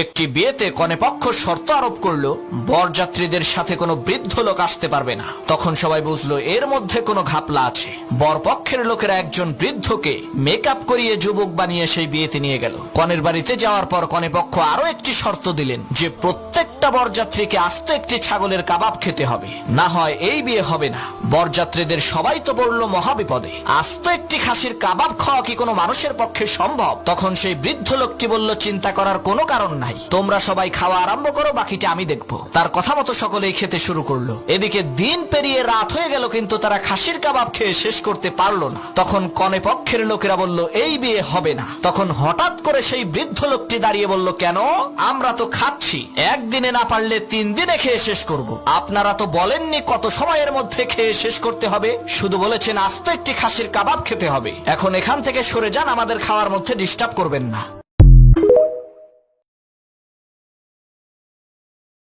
একটি বিয়েতে কনেপক্ষ শর্ত আরোপ করলো বরযাত্রীদের সাথে কোনো বৃদ্ধ লোক আসতে পারবে না। তখন সবাই বুঝলো এর মধ্যে কোনো ঘাপলা আছে। বরপক্ষের লোকেরা একজন বৃদ্ধকে মেকআপ করিয়ে যুবক বানিয়ে সেই বিয়েতে নিয়ে গেল। কনের বাড়িতে যাওয়ার পর কনেপক্ষ আরো একটি শর্ত দিলেন যে প্রত্যেকটা বরযাত্রীকে আস্ত একটি ছাগলের কাবাব খেতে হবে, না হয় এই বিয়ে হবে না। বরযাত্রীদের সবাই তো পড়লো মহাবিপদে। আস্ত একটি খাসির কাবাব খাওয়া কি কোনো মানুষের পক্ষে সম্ভব? তখন সেই বৃদ্ধ লোকটি বলল, চিন্তা করার কোনো কারণ নাই, তোমরা সবাই খাওয়া আরম্ভ করো, বাকিটা আমি দেখবো। তার কথা মতো সকলেই খেতে শুরু করলো। এদিকে দিন পেরিয়ে রাত হয়ে গেল, কিন্তু তারা খাসির কাবাব খেয়ে শেষ করতে পারলো না। তখন কনে পক্ষের লোকেরা বলল এই বিয়ে হবে না। তখন হঠাৎ করে সেই বৃদ্ধ লোকটি দাঁড়িয়ে বলল, কেন? আমরা তো খাচ্ছি, একদিনে না পারলে 3 দিনে খেয়ে শেষ করব। আপনারা তো বলেননি কত সময়ের মধ্যে খেয়ে শেষ করতে হবে, শুধু বলেছেন আস্ত একটি খাসির কাবাব খেতে হবে। এখন এখান থেকে সরে যান, আমাদের খাওয়ার মধ্যে ডিস্টার্ব করবেন না।